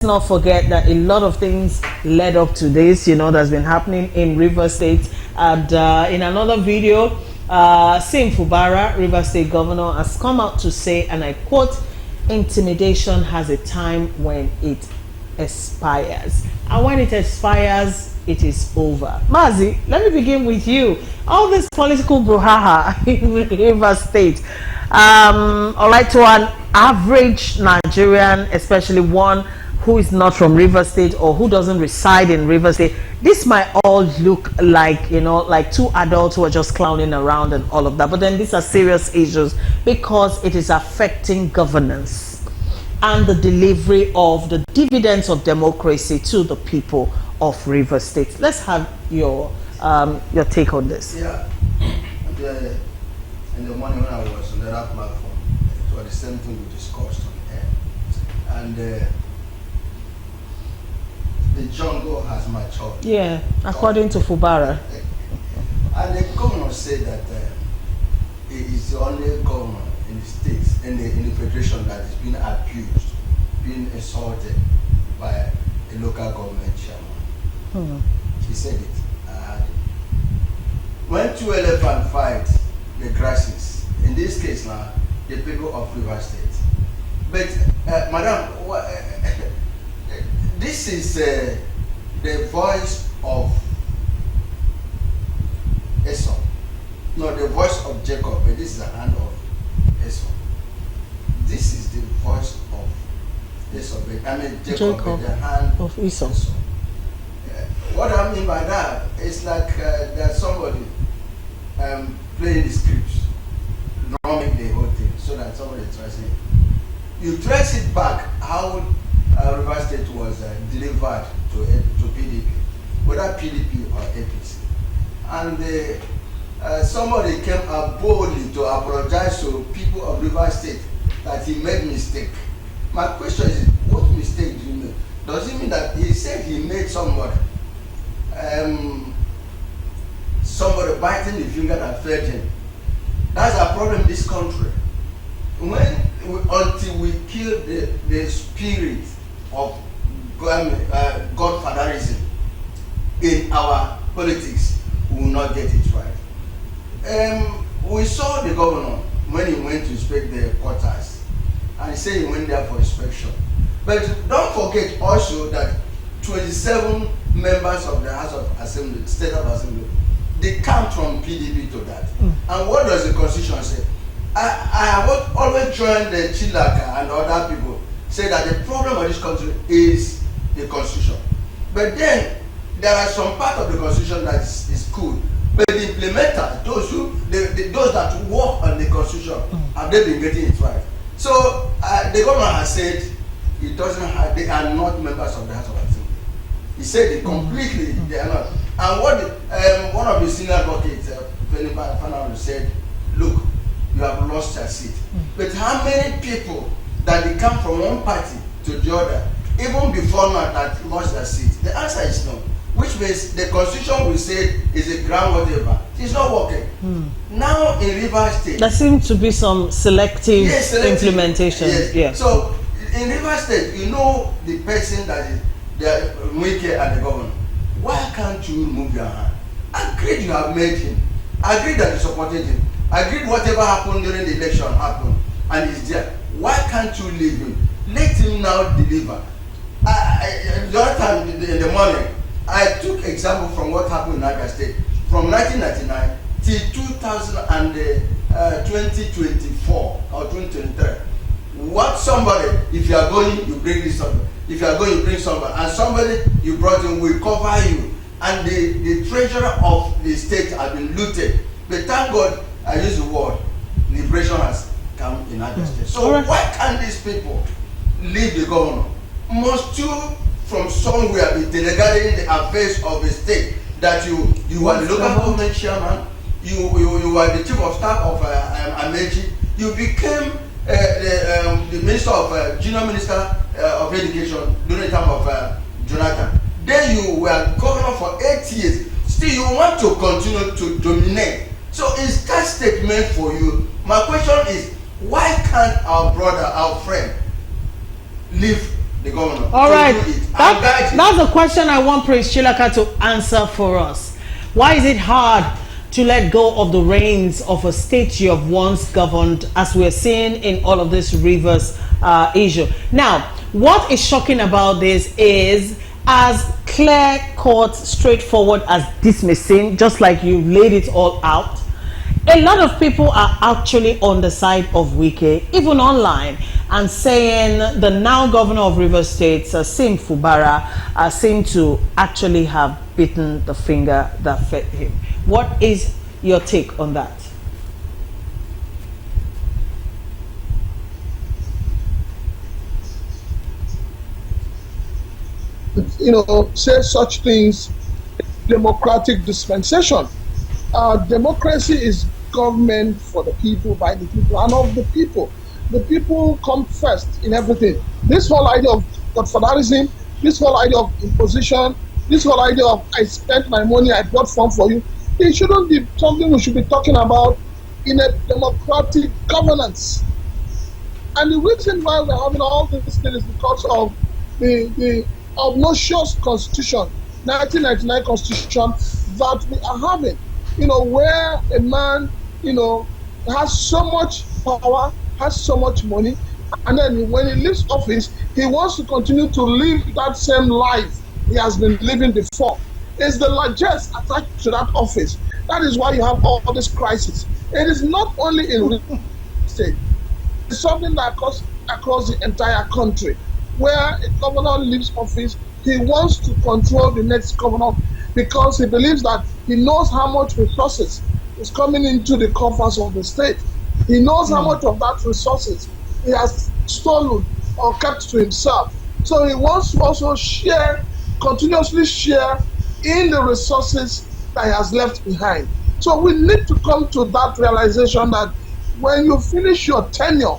not forget that a lot of things led up to this, that's been happening in Rivers State. And in another video, Sim Fubara, Rivers State Governor, has come out to say, and I quote, "Intimidation has a time when it expires. And when it expires, it is over." Mazi, let me begin with you. All this political brouhaha in Rivers State, all right, to an average Nigerian, especially one who is not from Rivers State or who doesn't reside in Rivers State, this might all look like, like two adults who are just clowning around and all of that. But then these are serious issues because it is affecting governance and the delivery of the dividends of democracy to the people of Rivers State. Let's have your take on this. Yeah. In the morning when I was on that platform, it was the same thing we discussed on air. And the jungle has matured. Yeah, according to Fubara. And the governor said that he is the only governor in the states, in the federation, that is being abused, being assaulted by a local government chairman. He said it. I heard it. When two elephants fight the grasses, in this case now, the people of Rivers State. But, Madam, this is the voice of Esau. No, the voice of Jacob, but this is the hand of Esau. This is the voice of Esau. I mean, Jacob, but the hand of Esau. What I mean by that is like there's somebody playing the script, drumming the whole thing, so that somebody tries it. You trace it back how Rivers State was delivered to PDP, whether PDP or APC. And somebody came up boldly to apologize to people of Rivers State that he made mistake. My question is, what mistake did he make? Does it mean that he said he made somebody biting the finger that fed him? That's a problem in this country. Until we kill the spirit of godfatherism in our politics, we will not get it right. We saw the governor when he went to inspect the quarters, and he said he went there for inspection. But don't forget also that 27 members of the House of Assembly, State of Assembly, they come from PDP to that. And what does the Constitution say? I have always joined the Chilaka and other people say that the problem of this country is the Constitution. But then there are some part of the Constitution that is good. But the implementers, those that work on the Constitution, have they been getting it right? So the government has said it doesn't have, they are not members of the House of Assembly. He said it completely, they are not. And what one of the senior advocates, Penny said, look, you have lost your seat. But how many people that they come from one party to the other, even before now, that lost their seat? The answer is no. Which means the Constitution we say is a ground whatever. It's not working. Now in Rivers State, there seems to be some selective implementation. Yes. Yeah. So in Rivers State, the person that is the Wike and the governor. Why can't you remove your hand? Agreed you have made him. Agreed that you supported him. Agreed whatever happened during the election happened and he's there. Why can't you leave him? Let him now deliver. The other time in the morning, I took example from what happened in Niger State from 1999 till 2024 or 2023. What somebody, if you are going, you bring this somebody. If you are going, you bring somebody. And somebody you brought in will cover you. And the treasurer of the state has been looted. But thank God, I use the word, liberation has come in Niger State. So why can't these people leave the governor? Must you from somewhere be delegating the affairs of the state that you are the local government chairman, you are the chief of staff of Amechi, you became the minister of junior minister of education during the time of Jonathan. Then you were governor for 8 years. Still you want to continue to dominate. So is that statement for you? My question is, why can't our brother, our friend, leave the governor All to right. do it and guide it. That's the question I want Prince Chilaka to answer for us. Why is it hard to let go of the reins of a state you have once governed, as we're seeing in all of this Rivers issue? Now, what is shocking about this is, as clear cut, straightforward as this may seem, just like you laid it all out, a lot of people are actually on the side of Wike, even online, and saying the now governor of Rivers State, Sim Fubara, seem to actually have bitten the finger that fed him. What is your take on that? Say such things, democratic dispensation. Democracy is government for the people, by the people, and of the people. The people come first in everything. This whole idea of godfatherism, this whole idea of imposition, this whole idea of I spent my money, I bought farm for you, it shouldn't be something we should be talking about in a democratic governance. And the reason why we're having all this thing is because of the obnoxious constitution, 1999 constitution that we are having, where a man, has so much power, has so much money, and then when he leaves office, he wants to continue to live that same life he has been living before. It's the largesse attached to that office. That is why you have all this crisis. It is not only in real estate. It's something that occurs across the entire country, where a governor leaves office, he wants to control the next governor because he believes that he knows how much resources is coming into the coffers of the state. He knows how much of that resources he has stolen or kept to himself. So he wants to also continuously share in the resources that he has left behind. So we need to come to that realization that when you finish your tenure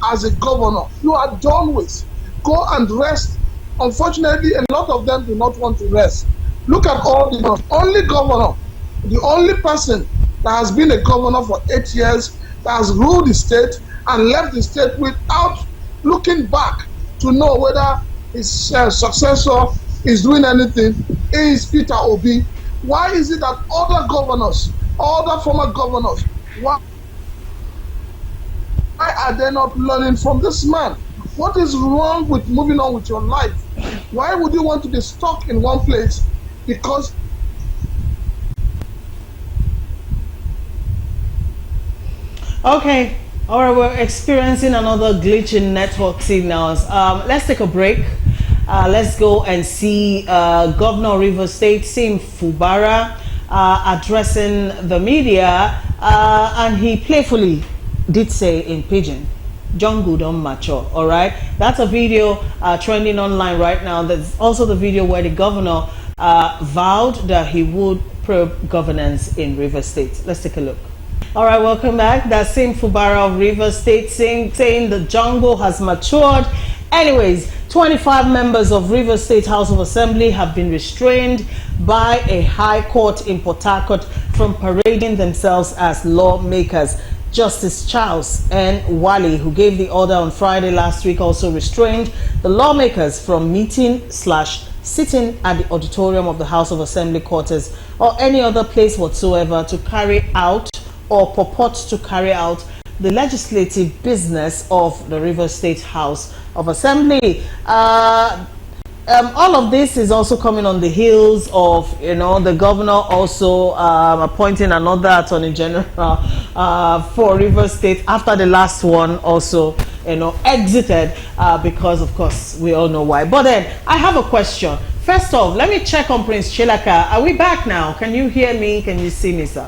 as a governor, you are done with. Go and rest. Unfortunately, a lot of them do not want to rest. Look at all the only governor, the only person that has been a governor for 8 years, that has ruled the state and left the state without looking back to know whether his successor is doing anything, is Peter Obi. Why is it that other governors, other former governors, why are they not learning from this man? What is wrong with moving on with your life? Why would you want to be stuck in one place? Because Okay, all right, we're experiencing another glitch in network signals. Let's take a break. Let's go and see Governor of Rivers State, Sim Fubara, addressing the media, and he playfully did say in Pidgin, jungle don't mature. All right, that's a video trending online right now. There's also the video where the governor vowed that he would probe governance in Rivers State. Let's take a look. All right, welcome back. That's Sim Fubara of Rivers State saying the jungle has matured. Anyways, 25 members of Rivers State House of Assembly have been restrained by a high court in Port Harcourt from parading themselves as lawmakers. Justice Charles N. Wally, who gave the order on Friday last week, also restrained the lawmakers from meeting/sitting at the auditorium of the House of Assembly quarters or any other place whatsoever to carry out or purport to carry out the legislative business of the Rivers State House of Assembly. All of this is also coming on the heels of, the governor also appointing another attorney general for Rivers State after the last one also, exited because, of course, we all know why. But then I have a question. First off, let me check on Prince Chilaka. Are we back now? Can you hear me? Can you see me, sir?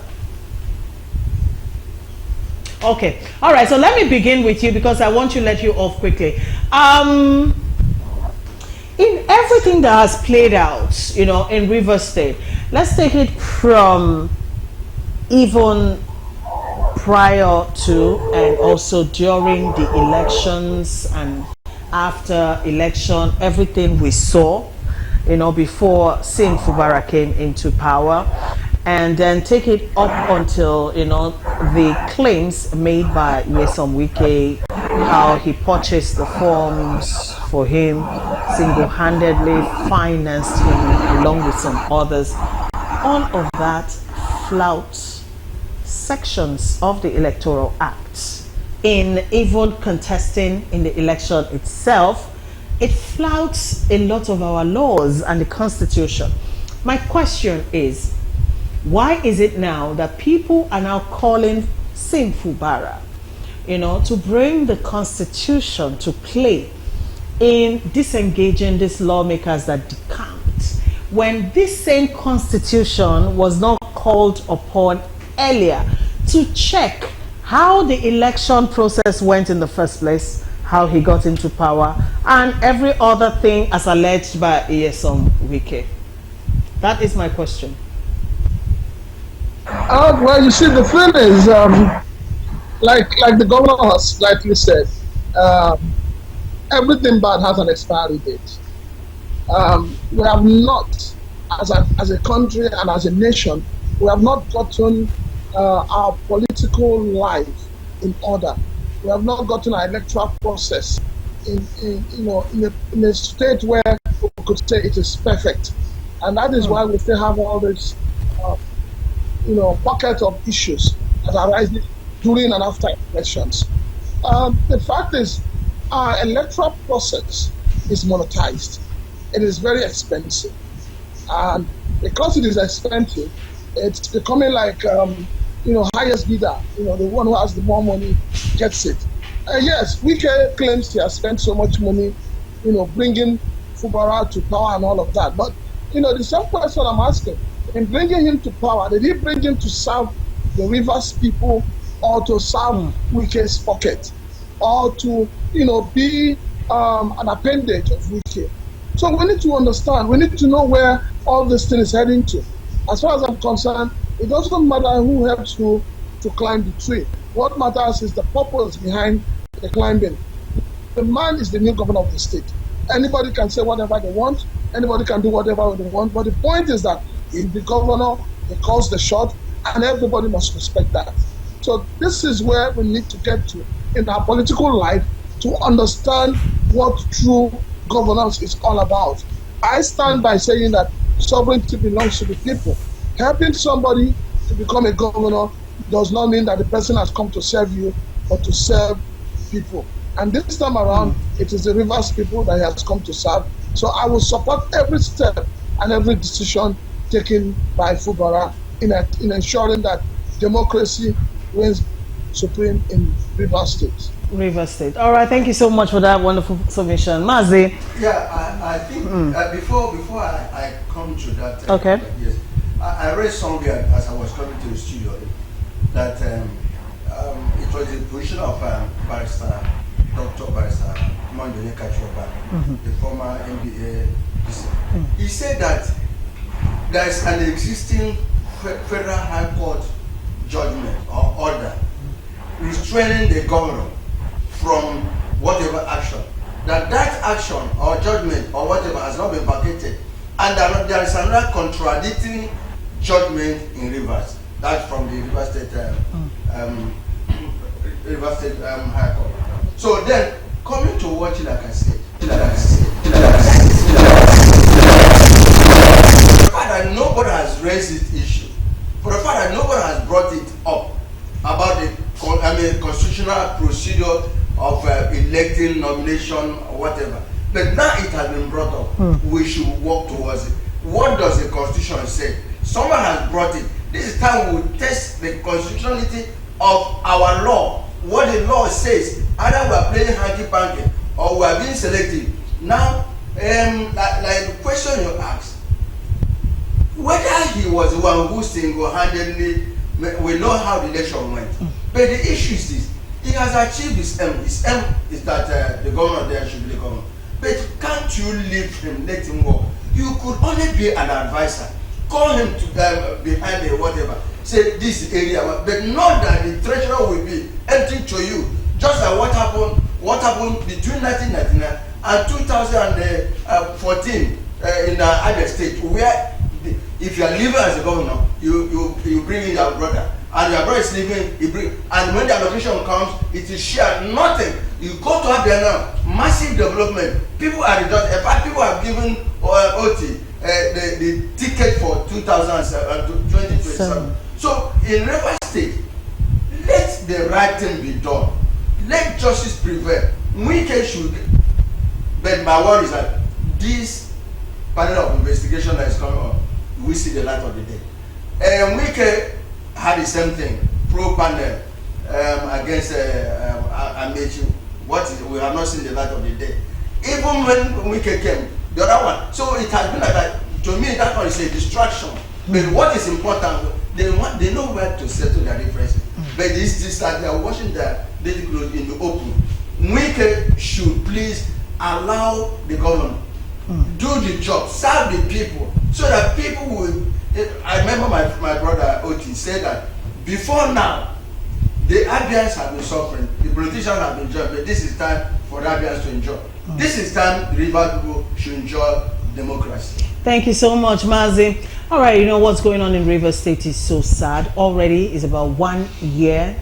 Okay. All right. So let me begin with you because I want to let you off quickly. In everything that has played out, in Rivers State, let's take it from even prior to and also during the elections and after election, everything we saw, before Sim Fubara came into power, and then take it up until, the claims made by Nyesom Wike, how he purchased the forms for him, single-handedly financed him along with some others. All of that flouts sections of the Electoral Act. In even contesting in the election itself, it flouts a lot of our laws and the Constitution. My question is, why is it now that people are now calling Sim Fubara, to bring the Constitution to play in disengaging these lawmakers that decamp, when this same Constitution was not called upon earlier to check how the election process went in the first place, how he got into power, and every other thing as alleged by Nyesom Wike? That is my question. Well, you see, the thing is, like the governor has rightly said, everything bad has an expiry date. We have not, as a country and as a nation, we have not gotten our political life in order. We have not gotten our electoral process in a state where we could say it is perfect, and that is why we still have all this, bucket of issues that arise during and after elections. The fact is, our electoral process is monetized. It is very expensive, and because it is expensive, it's becoming like highest bidder. The one who has the more money gets it. Yes, Wike claims he has spent so much money, bringing Fubara to power and all of that. But the same question I'm asking: in bringing him to power, did he bring him to serve the Rivers people, or to serve Wike's pocket, or to be an appendage of Wike? So we need to understand. We need to know where all this thing is heading to. As far as I'm concerned, it doesn't matter who helps you to climb the tree. What matters is the purpose behind the climbing. The man is the new governor of the state. Anybody can say whatever they want. Anybody can do whatever they want. But the point is that he's the governor, he calls the shot, and everybody must respect that. So this is where we need to get to in our political life, to understand what true governance is all about. I stand by saying that sovereignty belongs to the people. Helping somebody to become a governor does not mean that the person has come to serve you, but to serve people. And this time around, it is the Rivers people that he has come to serve. So I will support every step and every decision taken by Fubara in ensuring that democracy reigns supreme in Rivers State. Rivers State. All right, thank you so much for that wonderful submission. Mazi? Yeah, I think before I come to that, okay. Yes, I read somewhere as I was coming to the studio that it was the position of Dr. Barrister Mandone Kachoba, the former MBA. He said that there is an existing federal high court judgment or order restraining the governor from whatever action. That action or judgment or whatever has not been vacated, and there is another contradicting judgment in Rivers. That's from the Rivers State High Court. So then, coming to what like I said, the fact that nobody has raised this issue, for the fact that nobody has brought it up about the constitutional procedure of electing, nomination, or whatever. But now it has been brought up. We should work towards it. What does the Constitution say? Someone has brought it. This is time we test the constitutionality of our law. What the law says. Either we are playing hanky-panky or we are being selective. Now, like the question you asked, whether he was the one who single-handedly, we know how the election went. But the issue is this. He has achieved his aim. His aim is that the governor there should be the governor. But can't you leave him, let him go? You could only be an advisor. Call him to behind the whatever. Say this area, but not that the treasurer will be empty to you. Just like what happened between 1999 and 2014 in other state, where if you are leaving as a governor, you bring in your brother. And your brother is leaving, and when the allocation comes, it is shared. Nothing. You go to Abia now, massive development. People are just, in fact, people have given OT the ticket for 2027. So in River State, let the right thing be done. Let justice prevail. Wike should, but my worry is that this panel of investigation that is coming up, we see the light of the day. Wike had the same thing, pro panel against Amechi. We have not seen the light of the day. Even when Wike came, the other one. So it has been like that. To me, that one is a distraction. But what is important, they know where to settle their differences. But this that they are washing their dirty clothes in the open. Wike should please allow the government do the job, serve the people, so that people will. I remember my brother Oti said that before now, the Abians have been suffering, the politicians have been enjoying, but this is time for the Abians to enjoy. This is time the river people should enjoy democracy. Thank you so much, Mazi. All right, you know what's going on in River State is so sad. Already is about 1 year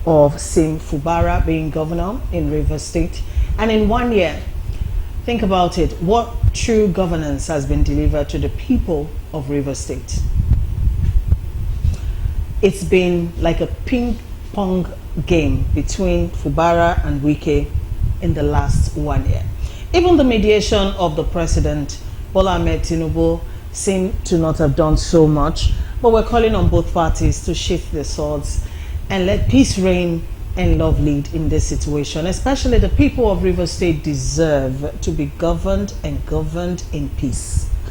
of Sim Fubara being governor in River State. And in 1 year, think about it, what true governance has been delivered to the people of River State? It's been like a ping pong game between Fubara and Wike in the last 1 year. Even the mediation of the president, Bola Ahmed Tinubu, seemed to not have done so much, but we're calling on both parties to shift their swords and let peace reign and love lead in this situation. Especially the people of River State deserve to be governed and governed in peace.